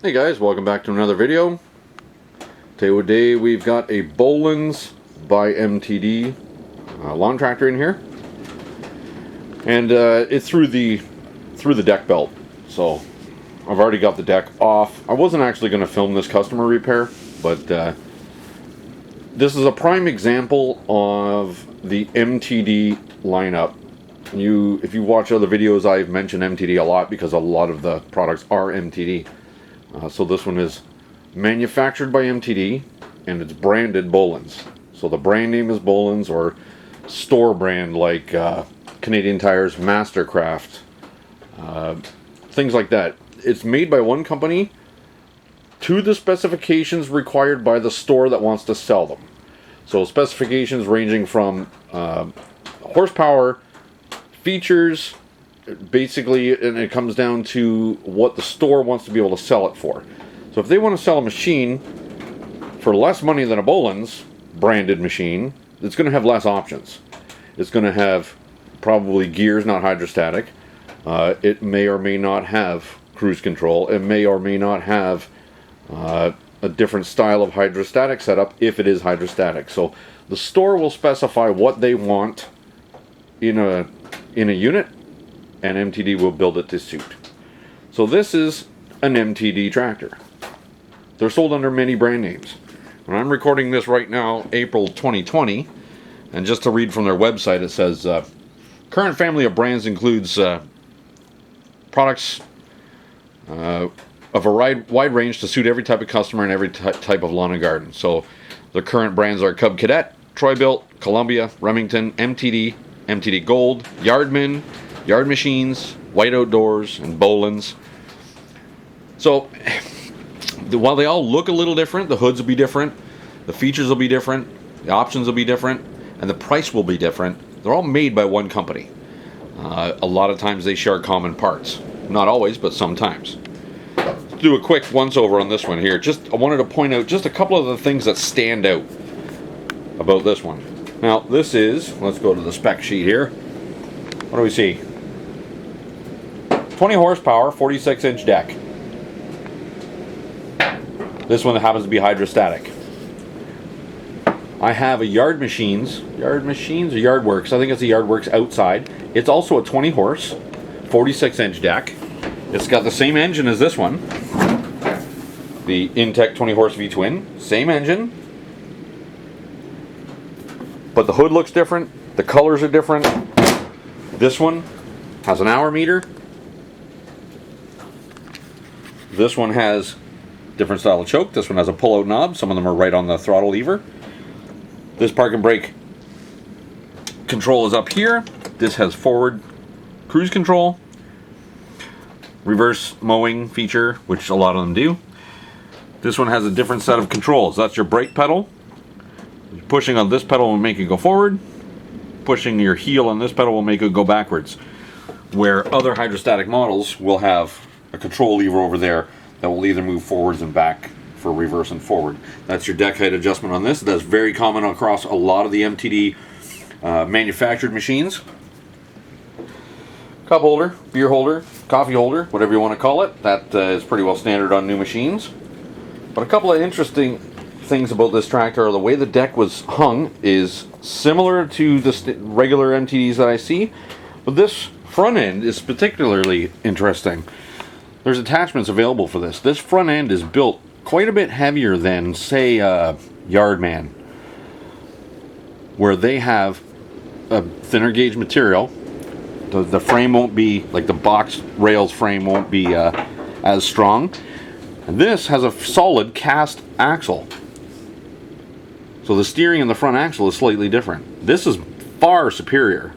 Hey guys, welcome back to another video. Today we've got a Bolens by MTD lawn tractor in here, and it's through the deck belt. So I've already got the deck off. I wasn't actually going to film this customer repair, but this is a prime example of the MTD lineup. If you watch other videos, I've mentioned MTD a lot because a lot of the products are MTD. So this one is manufactured by MTD and it's branded Bolens. So the brand name is Bolens, or store brand like Canadian Tire's Mastercraft, things like that. It's made by one company to the specifications required by the store that wants to sell them. So specifications ranging from horsepower, features, basically, and it comes down to what the store wants to be able to sell it for. So if they want to sell a machine for less money than a Bolens branded machine, it's going to have less options. It's going to have probably gears, not hydrostatic. It may or may not have cruise control. It may or may not have a different style of hydrostatic setup if it is hydrostatic. So the store will specify what they want in a unit, and MTD will build it to suit. So this is an MTD tractor. They're sold under many brand names. And I'm recording this right now, April 2020, and just to read from their website, it says, current family of brands includes products of a wide range to suit every type of customer and every type of lawn and garden. So the current brands are Cub Cadet, Troy-Bilt, Columbia, Remington, MTD, MTD Gold, Yardman, Yard Machines, White Outdoors, and Bolens. So while they all look a little different, the hoods will be different, the features will be different, the options will be different, and the price will be different. They're all made by one company. A lot of times they share common parts. Not always, but sometimes. Let's do a quick once-over on this one here. I wanted to point out just a couple of the things that stand out about this one. Now, this is, let's go to the spec sheet here. What do we see? 20 horsepower, 46-inch deck. This one happens to be hydrostatic. I have a Yard Machines or Yardworks. I think it's a Yardworks outside. It's also a 20 horse, 46-inch deck. It's got the same engine as this one. The Intech 20 horse V-twin, same engine. But the hood looks different. The colors are different. This one has an hour meter. This one has different style of choke. This one has a pull-out knob. Some of them are right on the throttle lever. This park and brake control is up here. This has forward cruise control, reverse mowing feature, which a lot of them do. This one has a different set of controls. That's your brake pedal. Pushing on this pedal will make it go forward. Pushing your heel on this pedal will make it go backwards. Where other hydrostatic models will have a control lever over there that will either move forwards and back for reverse and forward. That's your deck height adjustment on this. That's very common across a lot of the MTD manufactured machines. Cup holder, beer holder, coffee holder, whatever you want to call it. That is pretty well standard on new machines. But a couple of interesting things about this tractor are the way the deck was hung is similar to the regular MTDs that I see, but this front end is particularly interesting. There's attachments available for this. This front end is built quite a bit heavier than, say, Yardman, where they have a thinner gauge material. The frame won't be, like the box rails frame won't be as strong. And this has a solid cast axle. So the steering in the front axle is slightly different. This is far superior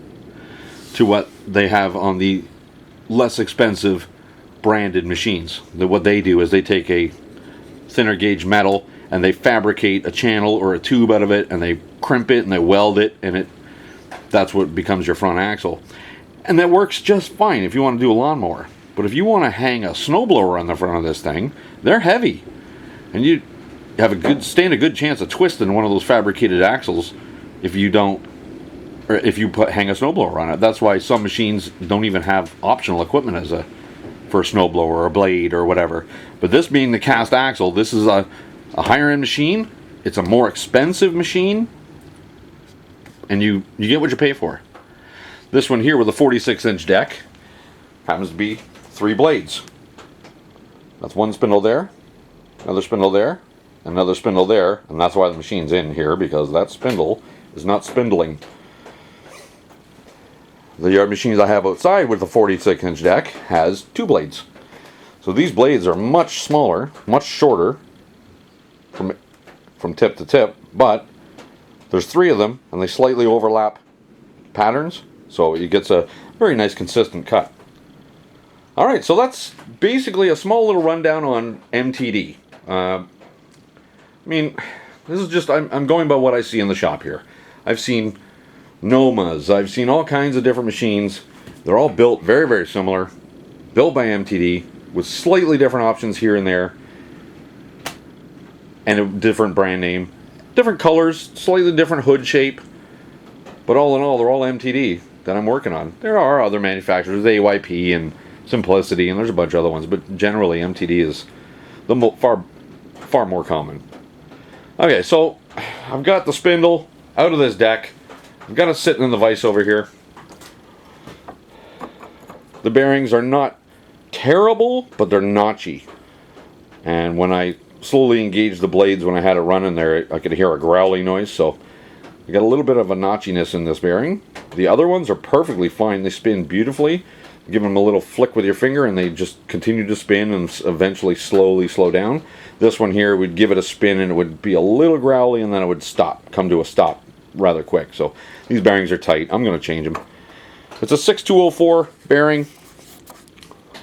to what they have on the less expensive branded machines. What they do is they take a thinner gauge metal and they fabricate a channel or a tube out of it, and they crimp it and they weld it, and that's what becomes your front axle. And that works just fine if you want to do a lawnmower. But if you want to hang a snowblower on the front of this thing, they're heavy, and you have stand a good chance of twisting one of those fabricated axles if you don't, or if you hang a snowblower on it. That's why some machines don't even have optional equipment as a for a snowblower or a blade or whatever. But this being the cast axle, this is a higher end machine. It's a more expensive machine, and you get what you pay for. This one here with a 46-inch deck happens to be 3 blades. That's one spindle there, another spindle there, another spindle there, and that's why the machine's in here, because that spindle is not spindling. The yard machines I have outside with the 46-inch deck has 2 blades. So these blades are much smaller, much shorter from tip to tip, but there's 3 of them and they slightly overlap patterns, so it gets a very nice consistent cut. Alright, so that's basically a small little rundown on MTD. I mean, this is just, I'm going by what I see in the shop here. I've seen Nomas, I've seen all kinds of different machines. They're all built very, very similar, built by MTD, with slightly different options here and there, and a different brand name, different colors, slightly different hood shape, but all in all, they're all MTD that I'm working on. There are other manufacturers, AYP and Simplicity, and there's a bunch of other ones, but generally MTD is the far more common. Okay, so I've got the spindle out of this deck. I've got it sitting in the vise over here. The bearings are not terrible, but they're notchy. And when I slowly engaged the blades, when I had it running there, I could hear a growly noise, so I got a little bit of a notchiness in this bearing. The other ones are perfectly fine. They spin beautifully. Give them a little flick with your finger and they just continue to spin and eventually slowly slow down. This one here, would give it a spin and it would be a little growly and then it would stop, come to a stop rather quick. So these bearings are tight. I'm going to change them. It's a 6204 bearing.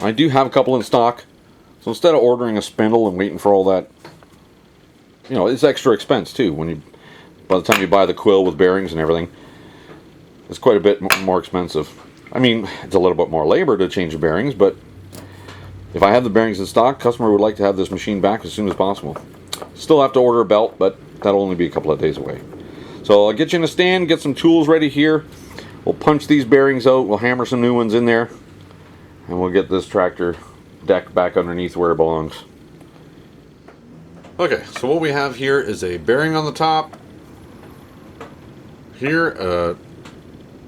I do have a couple in stock. So instead of ordering a spindle and waiting for all that, you know, it's extra expense too. By the time you buy the quill with bearings and everything, it's quite a bit more expensive. I mean, it's a little bit more labor to change the bearings, but if I have the bearings in stock, customer would like to have this machine back as soon as possible. Still have to order a belt, but that'll only be a couple of days away. So I'll get you in a stand, get some tools ready here. We'll punch these bearings out, we'll hammer some new ones in there, and we'll get this tractor deck back underneath where it belongs. Okay, so what we have here is a bearing on the top. Here,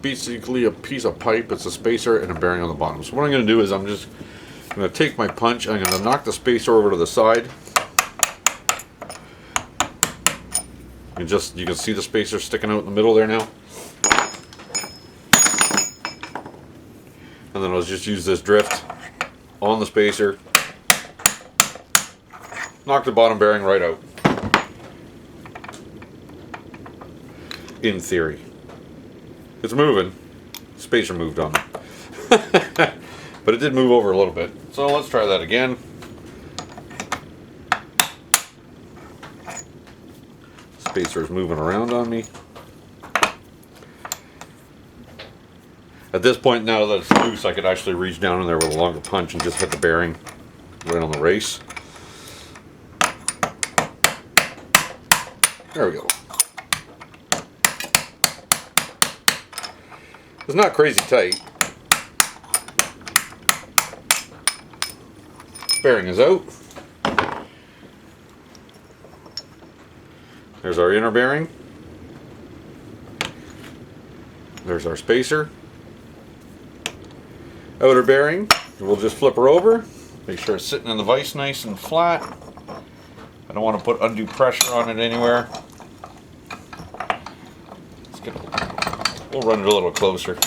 basically a piece of pipe, it's a spacer and a bearing on the bottom. So what I'm going to do is I'm just going to take my punch, I'm going to knock the spacer over to the side. You can see the spacer sticking out in the middle there now. And then I'll just use this drift on the spacer, knock the bottom bearing right out. In theory. It's moving. Spacer moved on me. But it did move over a little bit. So let's try that again. Spacer is moving around on me. At this point, now that it's loose, I could actually reach down in there with a longer punch and just hit the bearing right on the race. There we go. It's not crazy tight. Bearing is out. There's our inner bearing. There's our spacer. Outer bearing. We'll just flip her over. Make sure it's sitting in the vise nice and flat. I don't want to put undue pressure on it anywhere. We'll run it a little closer.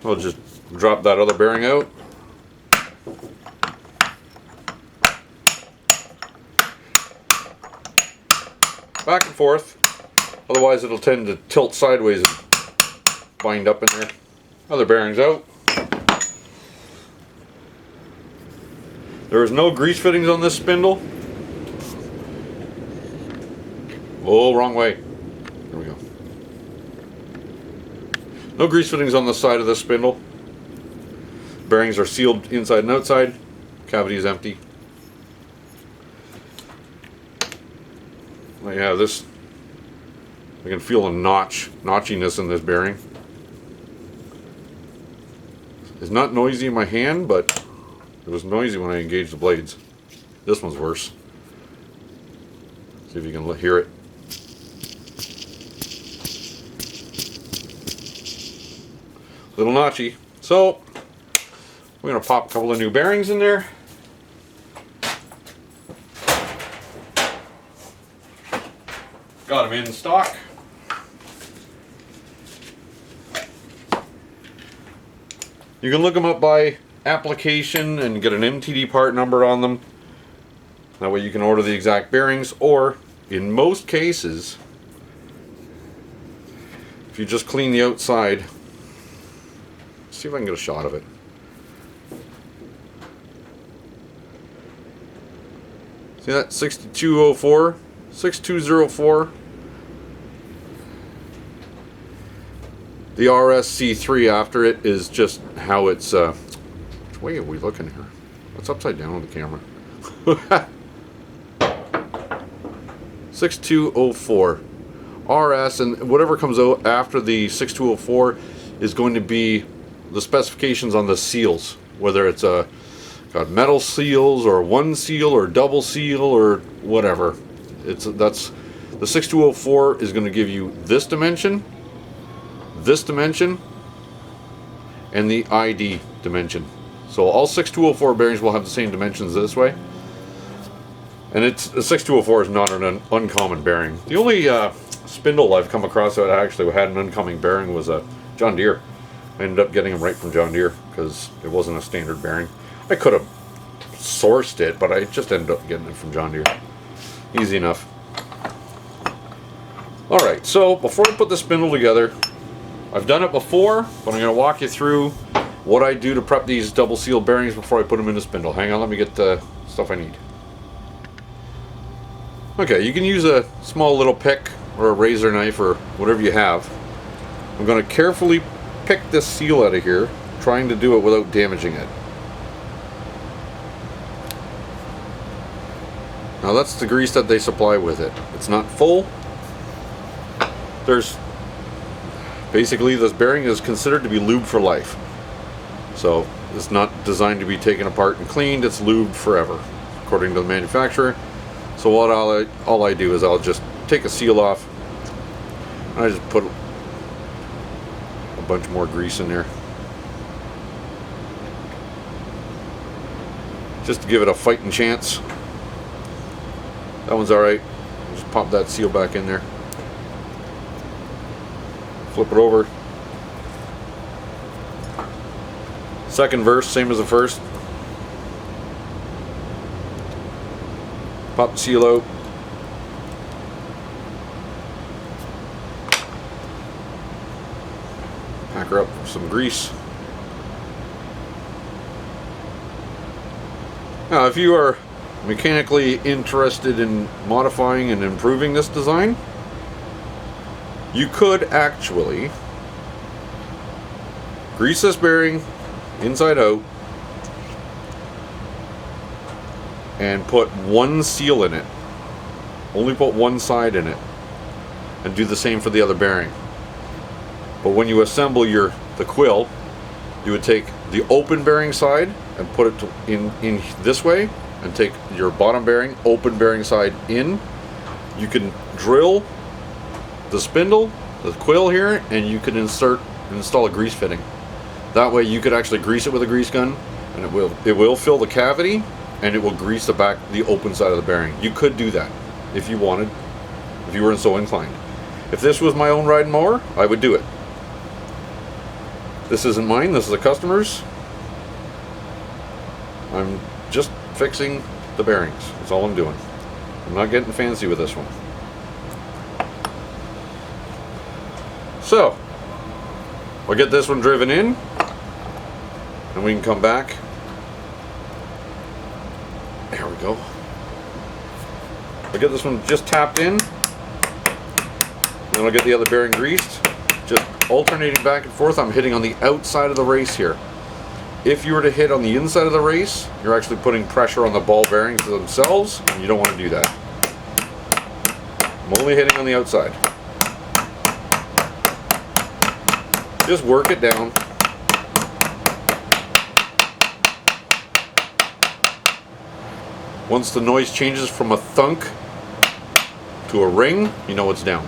We'll just drop that other bearing out. Back and forth. Otherwise it'll tend to tilt sideways and bind up in there. Other bearings out. There is no grease fittings on this spindle. Oh, wrong way. There we go. No grease fittings on the side of this spindle. Bearings are sealed inside and outside. Cavity is empty. Well, yeah, this I can feel a notchiness in this bearing. It's not noisy in my hand, but it was noisy when I engaged the blades. This one's worse. See if you can hear it. Little notchy. So we're going to pop a couple of new bearings in there. Got them in stock. You can look them up by application and get an MTD part number on them. That way you can order the exact bearings, or in most cases, if you just clean the outside, see if I can get a shot of it. See that 6204, 6204. The RSC3 after it is just how it's, which way are we looking here? What's upside down on the camera? 6204. RS, and whatever comes out after the 6204 is going to be the specifications on the seals. Whether it's got metal seals, or one seal, or double seal, or whatever. That's the 6204 is going to give you this dimension, and the ID dimension. So all 6204 bearings will have the same dimensions this way. And the 6204 is not an uncommon bearing. The only spindle I've come across that actually had an uncommon bearing was a John Deere. I ended up getting them right from John Deere because it wasn't a standard bearing. I could have sourced it, but I just ended up getting it from John Deere. Easy enough. Alright, so before I put the spindle together, I've done it before, but I'm going to walk you through what I do to prep these double seal bearings before I put them in the spindle. Hang on, let me get the stuff I need. Okay, you can use a small little pick or a razor knife or whatever you have. I'm going to carefully pick this seal out of here, trying to do it without damaging it. Now that's the grease that they supply with it. It's not full. Basically, this bearing is considered to be lubed for life. So it's not designed to be taken apart and cleaned. It's lubed forever, according to the manufacturer. So what all I do is I'll just take a seal off, and I just put a bunch more grease in there, just to give it a fighting chance. That one's alright. Just pop that seal back in there. Flip it over. Second verse, same as the first. Pop the seal out. Pack her up with some grease. Now, if you are mechanically interested in modifying and improving this design, you could actually grease this bearing inside out and put one seal in it. Only put one side in it, and do the same for the other bearing. But when you assemble the quill, you would take the open bearing side and put it in this way, and take your bottom bearing, open bearing side in. You can drill the spindle, the quill here, and you can install a grease fitting. That way you could actually grease it with a grease gun, and it will fill the cavity, and it will grease the open side of the bearing. You could do that if you wanted, if you weren't so inclined. If this was my own riding mower, I would do it. This isn't mine, this is a customer's. I'm just fixing the bearings. That's all I'm doing. I'm not getting fancy with this one. So, we'll get this one driven in, and we can come back. There we go. I'll get this one just tapped in, then I'll get the other bearing greased. Just alternating back and forth. I'm hitting on the outside of the race here. If you were to hit on the inside of the race, you're actually putting pressure on the ball bearings themselves, and you don't want to do that. I'm only hitting on the outside. Just work it down. Once the noise changes from a thunk to a ring, you know it's down.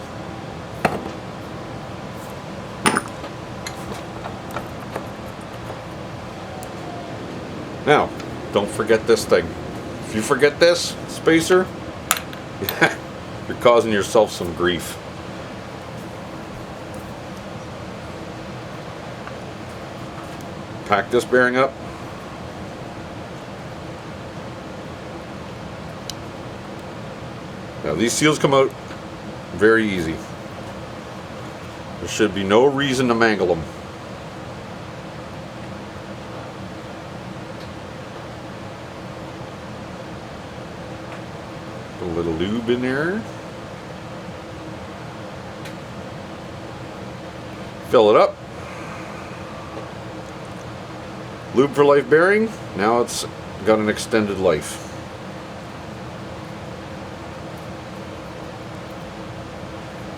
Now, don't forget this thing. If you forget this spacer, you're causing yourself some grief. Pack this bearing up. Now these seals come out very easy. There should be no reason to mangle them. A little lube in there. Fill it up. Lube for life bearing. Now it's got an extended life.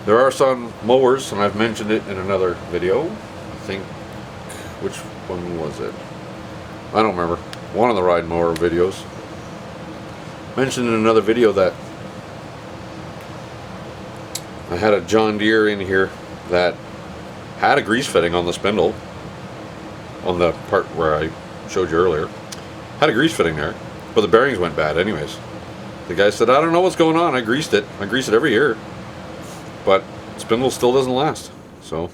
There are some mowers, and I've mentioned it in another video. I think, which one was it? I don't remember. One of the ride mower videos. Mentioned in another video that I had a John Deere in here that had a grease fitting on the spindle, on the part where I showed you earlier. Had a grease fitting there, but the bearings went bad anyways. The guy said, I don't know what's going on, I greased it. I grease it every year, but spindle still doesn't last. So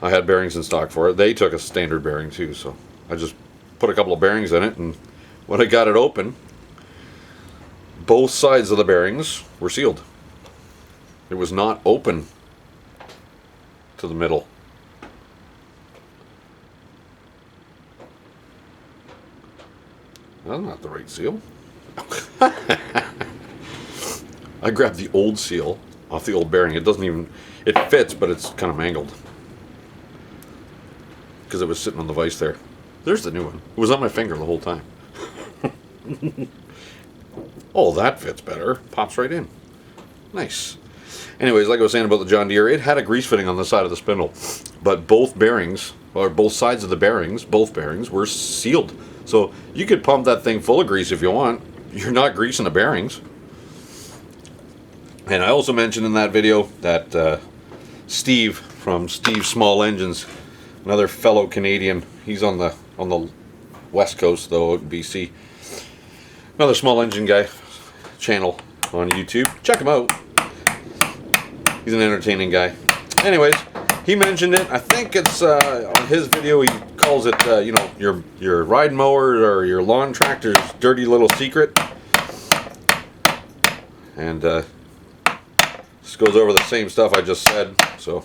I had bearings in stock for it. They took a standard bearing too, so I just put a couple of bearings in it, and when I got it open, both sides of the bearings were sealed. It was not open to the middle. That's not the right seal. I grabbed the old seal off the old bearing. It doesn't even, it fits, but it's kind of mangled because it was sitting on the vise there. There's the new one. It was on my finger the whole time. Oh, that fits better. Pops right in. Nice. Anyways, like I was saying about the John Deere, it had a grease fitting on the side of the spindle, but both bearings, or both sides of the bearings, both bearings were sealed. So you could pump that thing full of grease if you want. You're not greasing the bearings. And I also mentioned in that video that Steve from Steve Small Engines, another fellow Canadian, he's on the west coast though, BC. Another small engine guy channel on YouTube. Check him out. He's an entertaining guy. Anyways, he mentioned it. I think it's on his video. He calls it, you know, your ride mower or your lawn tractor's dirty little secret. And this goes over the same stuff I just said. So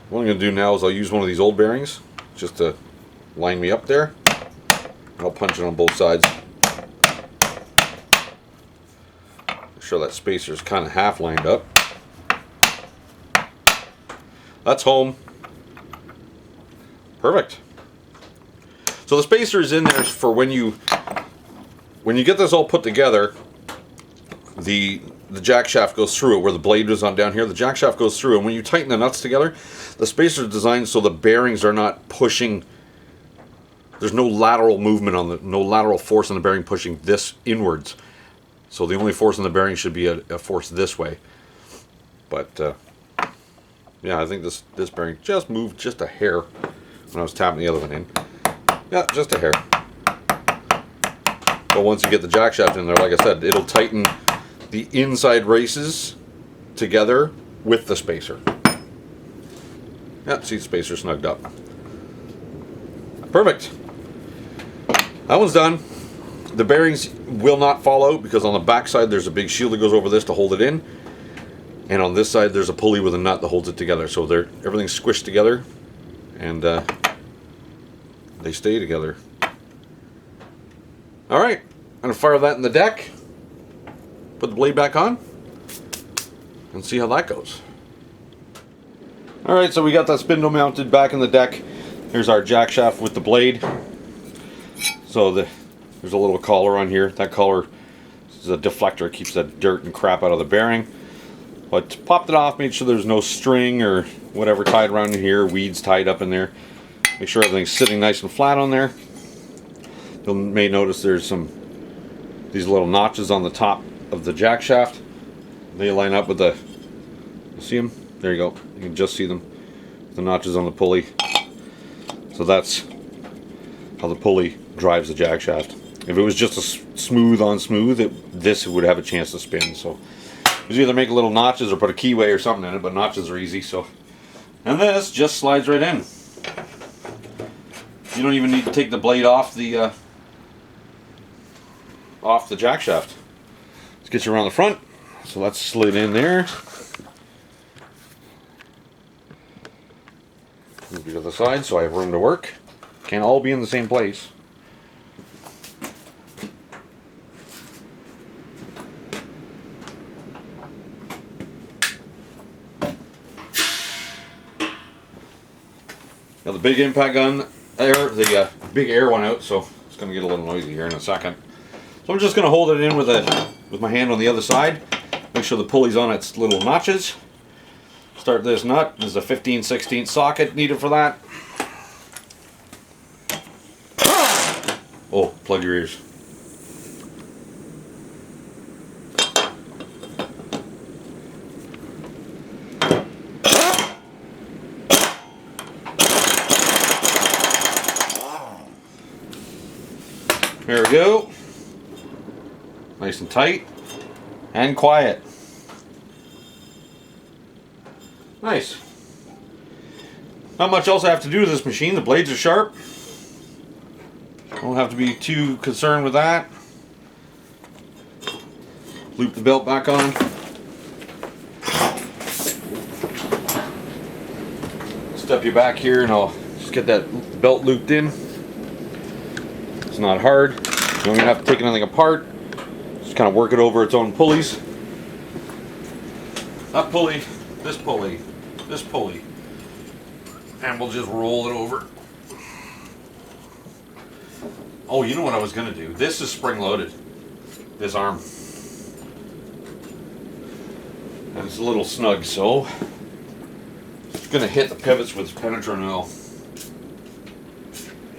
what I'm going to do now is I'll use one of these old bearings just to line me up there. I'll punch it on both sides. Make sure that spacer's kind of half lined up. That's home. Perfect. So the spacer is in there for when you get this all put together. The jack shaft goes through it where the blade was on down here. The jack shaft goes through, and when you tighten the nuts together, the spacer is designed so the bearings are not pushing. There's no lateral movement on no lateral force on the bearing pushing this inwards. So the only force on the bearing should be a force this way. But yeah, I think this bearing just moved just a hair when I was tapping the other one in. Yeah, just a hair. But once you get the jack shaft in there, like I said, it'll tighten the inside races together with the spacer. Yeah, see the spacer snugged up. Perfect. That one's done. The bearings will not fall out because on the back side there's a big shield that goes over this to hold it in. And on this side there's a pulley with a nut that holds it together. So everything's squished together and they stay together. Alright, I'm going to fire that in the deck. Put the blade back on and see how that goes. Alright, so we got that spindle mounted back in the deck. Here's our jack shaft with the blade. So there's a little collar on here. That collar is a deflector. It keeps that dirt and crap out of the bearing. But popped it off, made sure there's no string or whatever tied around here, weeds tied up in there. Make sure everything's sitting nice and flat on there. You may notice there's these little notches on the top of the jack shaft. They line up with the, you see them? There you go. You can just see them. The notches on the pulley. So that's how the pulley drives the jack shaft. If it was just a smooth on smooth, this would have a chance to spin. So you either make little notches or put a keyway or something in it, but notches are easy. So, and this just slides right in. You don't even need to take the blade off the jack shaft. Let's get you around the front. So that's slid in there. Move you to the side so I have room to work. Can't all be in the same place. Now the big impact gun air, the big air went out, so it's going to get a little noisy here in a second. So I'm just going to hold it in with my hand on the other side. Make sure the pulley's on its little notches. Start this nut. There's a 15/16 socket needed for that. Oh, plug your ears. There we go. Nice and tight and quiet. Nice. Not much else I have to do to this machine. The blades are sharp. Don't have to be too concerned with that. Loop the belt back on. Step you back here and I'll just get that belt looped in. It's not hard. You don't even have to take anything apart. Just kind of work it over its own pulleys. That pulley, this pulley, this pulley. And we'll just roll it over. Oh, you know what I was going to do? This is spring loaded. This arm. And it's a little snug, so it's going to hit the pivots with penetrating oil.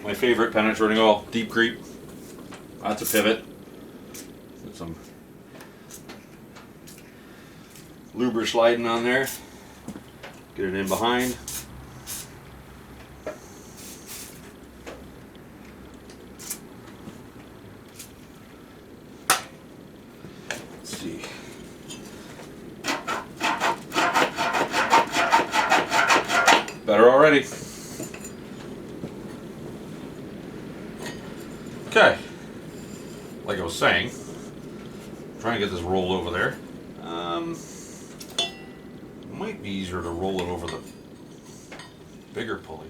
My favorite penetrating oil, Deep Creep. That's a pivot. Put some luber sliding on there. Get it in behind. Let's see. Better already. Okay, like I was saying, trying to get this rolled over there. It might be easier to roll it over the bigger pulley.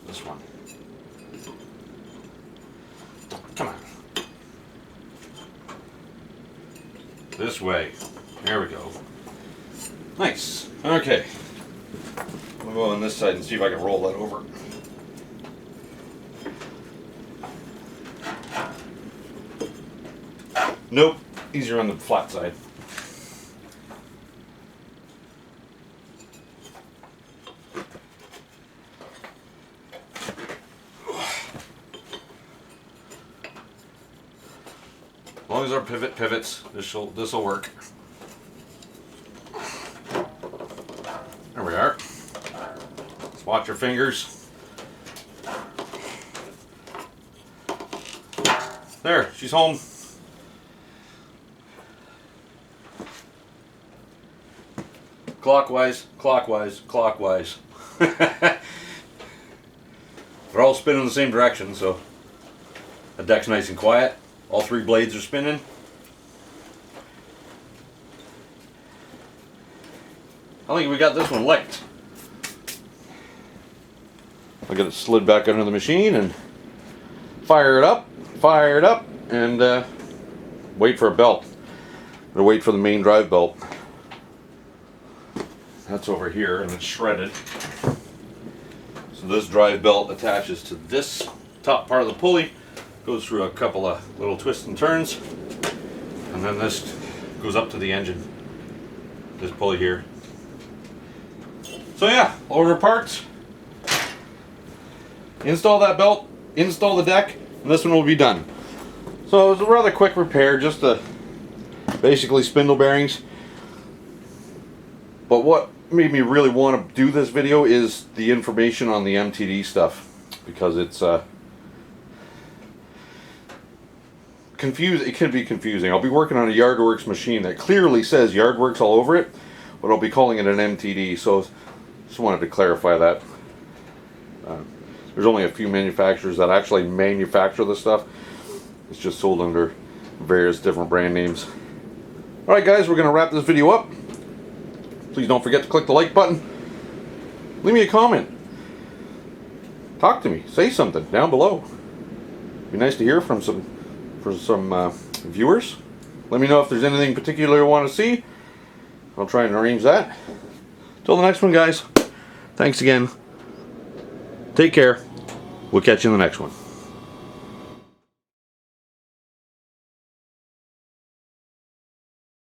This one. Come on. This way. There we go. Nice. Okay. I'll go on this side and see if I can roll that over. Nope, easier on the flat side. As long as our pivot pivots, this'll work. There we are. Just watch your fingers. There, she's home. Clockwise, clockwise, clockwise. They're all spinning in the same direction, so the deck's nice and quiet. All three blades are spinning. I think we got this one licked. I'll get it slid back under the machine and fire it up, and wait for a belt. I'm gonna wait for the main drive belt. That's over here and it's shredded. So this drive belt attaches to this top part of the pulley, goes through a couple of little twists and turns, and then this goes up to the engine. This pulley here. So yeah, order parts, install that belt, install the deck, and this one will be done. So it was a rather quick repair, just to basically spindle bearings. But what made me really want to do this video is the information on the MTD stuff, because it's it can be confusing. I'll be working on a Yardworks machine that clearly says Yardworks all over it, but I'll be calling it an MTD, so just wanted to clarify that. There's only a few manufacturers that actually manufacture this stuff. It's just sold under various different brand names. Alright guys, we're going to wrap this video up. Please don't forget to click the like button. Leave me a comment. Talk to me. Say something down below. Be nice to hear from some viewers. Let me know if there's anything particular you want to see. I'll try and arrange that. Till the next one, guys. Thanks again. Take care. We'll catch you in the next one.